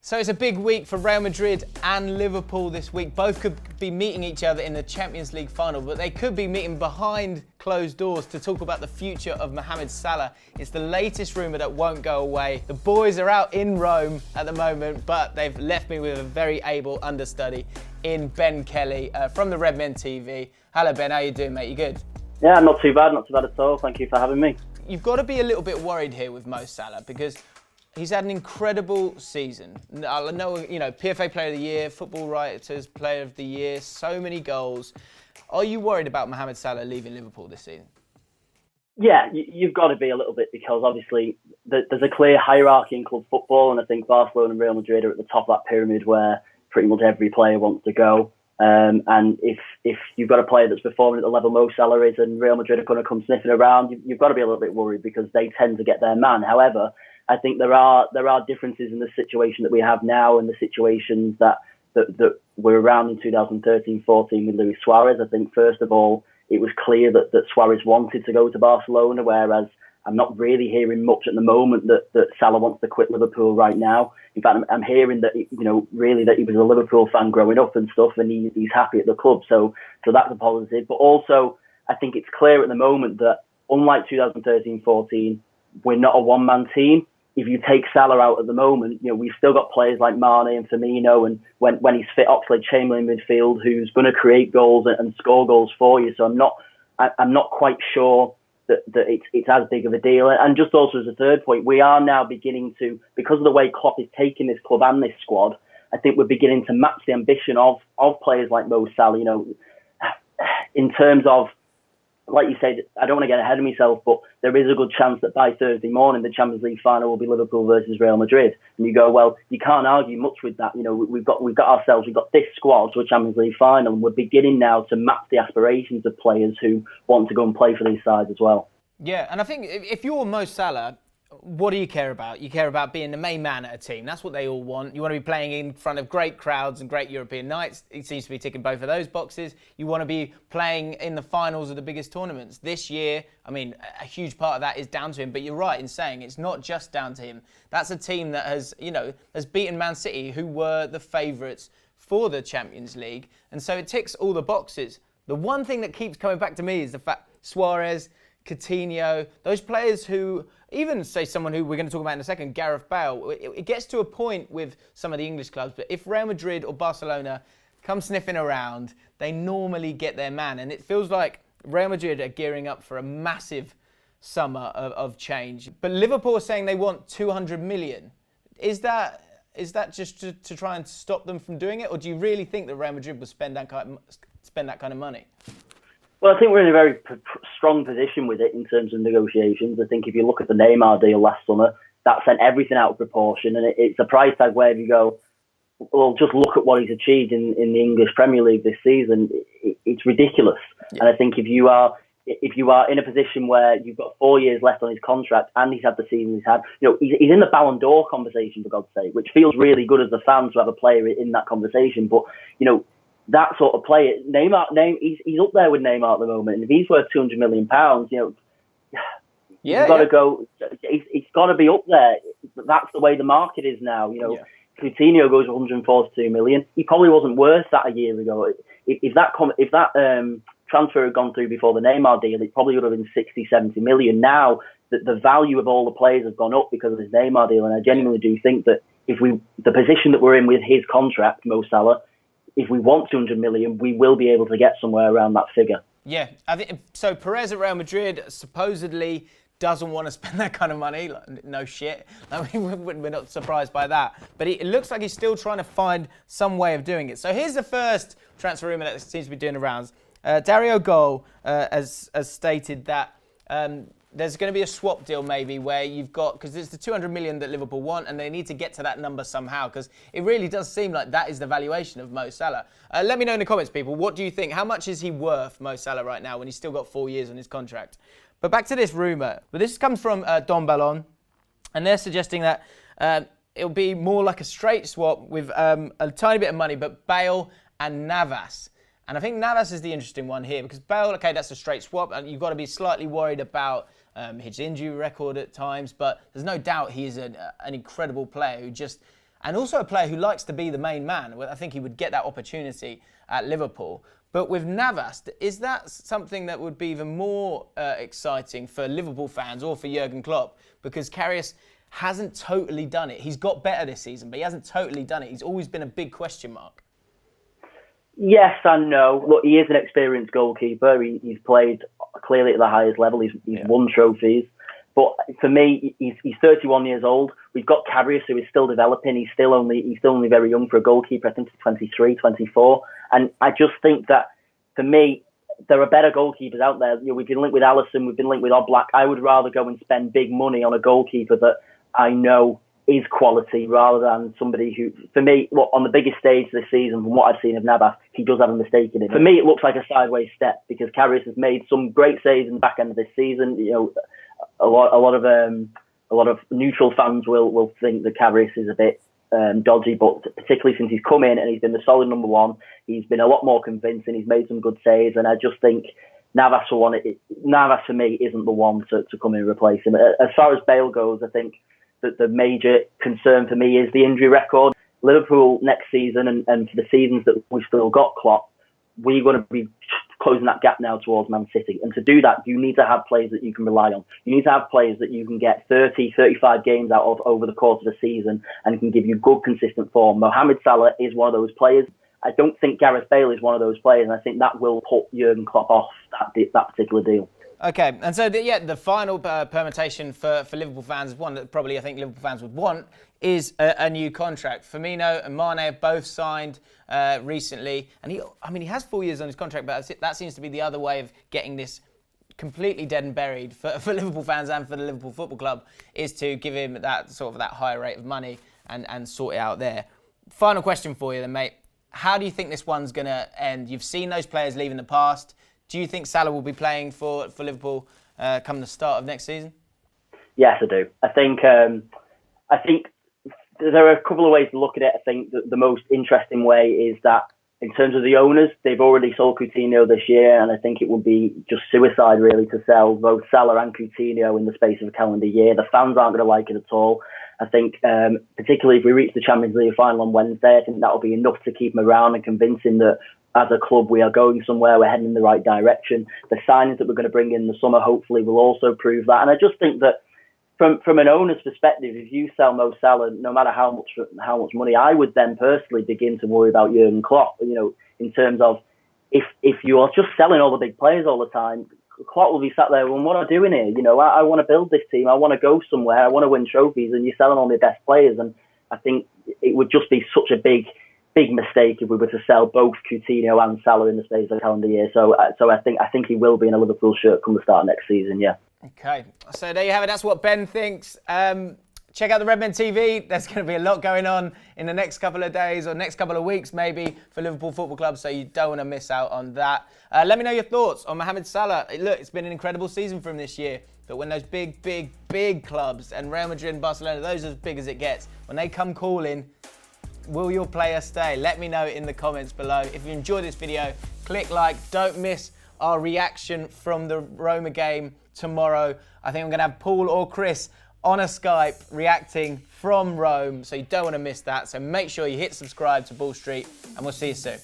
So it's a big week for Real Madrid and Liverpool this week. Both could be meeting each other in the Champions League final, but they could be meeting behind closed doors to talk about the future of Mohammed Salah. It's the latest rumour that won't go away. The boys are out in Rome at the moment, but they've left me with a very able understudy in Ben Kelly from the Redmen TV. Hello Ben, how you doing, mate? You good? Yeah, not too bad at all. Thank you for having me. You've got to be a little bit worried here with Mo Salah because he's had an incredible season. I know, PFA Player of the Year, Football Writers Player of the Year, so many goals. Are you worried about Mohammed Salah leaving Liverpool this season? Yeah, you've got to be a little bit because obviously there's a clear hierarchy in club football, and I think Barcelona and Real Madrid are at the top of that pyramid where pretty much every player wants to go. And if you've got a player that's performing at the level Mo Salah is and Real Madrid are going to come sniffing around, you've got to be a little bit worried because they tend to get their man. However, I think there are differences in the situation that we have now and the situations that were around in 2013-14 with Luis Suarez. I think, first of all, it was clear that Suarez wanted to go to Barcelona, whereas I'm not really hearing much at the moment that Salah wants to quit Liverpool right now. In fact, I'm hearing that, really that he was a Liverpool fan growing up and stuff, and he's happy at the club. So that's a positive. But also, I think it's clear at the moment that, unlike 2013-14, we're not a one-man team. If you take Salah out at the moment, we've still got players like Mane and Firmino, and when he's fit, Oxlade-Chamberlain midfield, who's going to create goals and score goals for you. So I'm not quite sure that it's as big of a deal. And just also as a third point, we are now beginning to, because of the way Klopp is taking this club and this squad, I think we're beginning to match the ambition of players like Mo Salah. In terms of, like you said, I don't want to get ahead of myself, but there is a good chance that by Thursday morning, the Champions League final will be Liverpool versus Real Madrid. And you go, well, you can't argue much with that. We've got this squad to a Champions League final, and we're beginning now to match the aspirations of players who want to go and play for these sides as well. Yeah, and I think if you're Mo Salah, what do you care about? You care about being the main man at a team. That's what they all want. You want to be playing in front of great crowds and great European nights. It seems to be ticking both of those boxes. You want to be playing in the finals of the biggest tournaments. This year, a huge part of that is down to him. But you're right in saying it's not just down to him. That's a team that has beaten Man City, who were the favourites for the Champions League. And so it ticks all the boxes. The one thing that keeps coming back to me is the fact Suarez, Coutinho, those players who, even say someone who we're going to talk about in a second, Gareth Bale, it gets to a point with some of the English clubs, but if Real Madrid or Barcelona come sniffing around, they normally get their man. And it feels like Real Madrid are gearing up for a massive summer of change. But Liverpool are saying they want 200 million. Is that just to try and stop them from doing it? Or do you really think that Real Madrid will spend that kind of money? Well, I think we're in a very strong position with it in terms of negotiations. I think if you look at the Neymar deal last summer, that sent everything out of proportion, and it's a price tag where if you go, well, just look at what he's achieved in the English Premier League this season. It's ridiculous. Yeah. And I think if you are in a position where you've got 4 years left on his contract and he's had the season he's had, he's in the Ballon d'Or conversation, for God's sake, which feels really good as a fan to have a player in that conversation. But that sort of player, he's up there with Neymar at the moment. And if he's worth £200 million, you've got to go. It's got to be up there. That's the way the market is now. Coutinho goes 142 million. He probably wasn't worth that a year ago. If that transfer had gone through before the Neymar deal, it probably would have been 60, 70 million. Now the value of all the players has gone up because of this Neymar deal, and I genuinely do think that the position that we're in with his contract, Mo Salah, if we want 200 million, we will be able to get somewhere around that figure. Yeah, I think so. Perez at Real Madrid supposedly doesn't want to spend that kind of money. No shit. We're not surprised by that. But it looks like he's still trying to find some way of doing it. So here's the first transfer rumour that seems to be doing the rounds. Dario Gol has stated that there's going to be a swap deal maybe where you've got, because it's the 200 million that Liverpool want and they need to get to that number somehow, because it really does seem like that is the valuation of Mo Salah. Let me know in the comments, people, what do you think? How much is he worth, Mo Salah, right now when he's still got 4 years on his contract? But back to this rumour. But this comes from Don Ballon, and they're suggesting that it'll be more like a straight swap with a tiny bit of money, but Bale and Navas. And I think Navas is the interesting one here because Bale, okay, that's a straight swap, and you've got to be slightly worried about his injury record at times, but there's no doubt he is an incredible player who just, and also a player who likes to be the main man. I think he would get that opportunity at Liverpool. But with Navas, is that something that would be even more exciting for Liverpool fans or for Jurgen Klopp? Because Karius hasn't totally done it. He's got better this season, but he hasn't totally done it. He's always been a big question mark. Yes and no. Look, he is an experienced goalkeeper. He's played clearly at the highest level. He's won trophies. But for me, he's 31 years old. We've got Karius, who is still developing. He's still only very young for a goalkeeper. I think he's 23, 24. And I just think that, for me, there are better goalkeepers out there. We've been linked with Alisson, we've been linked with Oblak. I would rather go and spend big money on a goalkeeper that I know is quality rather than somebody who, for me, look, on the biggest stage this season, from what I've seen of Navas, he does have a mistake in it. For me, it looks like a sideways step because Karius has made some great saves in the back end of this season. A lot of neutral fans will think that Karius is a bit dodgy, but particularly since he's come in and he's been the solid number one, he's been a lot more convincing. He's made some good saves, and I just think Navas for me isn't the one to come in and replace him. As far as Bale goes, I think that the major concern for me is the injury record. Liverpool next season and for the seasons that we've still got Klopp, we're going to be closing that gap now towards Man City. And to do that, you need to have players that you can rely on. You need to have players that you can get 30, 35 games out of over the course of the season and can give you good, consistent form. Mohammed Salah is one of those players. I don't think Gareth Bale is one of those players, and I think that will put Jurgen Klopp off that particular deal. Okay, and so the final permutation for Liverpool fans, one that probably I think Liverpool fans would want, is a new contract. Firmino and Mane have both signed recently, and he has 4 years on his contract, but that seems to be the other way of getting this completely dead and buried for Liverpool fans and for the Liverpool Football Club, is to give him that higher rate of money and sort it out there. Final question for you then, mate. How do you think this one's going to end? You've seen those players leave in the past. Do you think Salah will be playing for Liverpool come the start of next season? Yes, I do. I think there are a couple of ways to look at it. I think that the most interesting way is that in terms of the owners, they've already sold Coutinho this year, and I think it would be just suicide really to sell both Salah and Coutinho in the space of a calendar year. The fans aren't going to like it at all. I think, particularly if we reach the Champions League final on Wednesday, I think that'll be enough to keep them around and convince him that as a club we are going somewhere, we're heading in the right direction. The signings that we're going to bring in the summer hopefully will also prove that. And I just think that from an owner's perspective, if you sell Mo Salah, no matter how much money, I would then personally begin to worry about Jurgen Klopp. In terms of if you are just selling all the big players all the time, Klopp will be sat there, well, what am I doing here? I want to build this team. I want to go somewhere. I want to win trophies, and you're selling all the best players. And I think it would just be such a big mistake if we were to sell both Coutinho and Salah in the space of a calendar year. So I think he will be in a Liverpool shirt come the start of next season. Yeah. Okay. So there you have it. That's what Ben thinks. Check out the Redmen TV. There's going to be a lot going on in the next couple of days or next couple of weeks maybe for Liverpool Football Club, so you don't want to miss out on that. Let me know your thoughts on Mohammed Salah. Look, it's been an incredible season for him this year, but when those big clubs, and Real Madrid and Barcelona, those are as big as it gets, when they come calling, will your player stay? Let me know in the comments below. If you enjoyed this video, click like. Don't miss our reaction from the Roma game tomorrow. I think I'm going to have Paul or Chris on a Skype reacting from Rome, so you don't want to miss that. So make sure you hit subscribe to Ball Street, and we'll see you soon.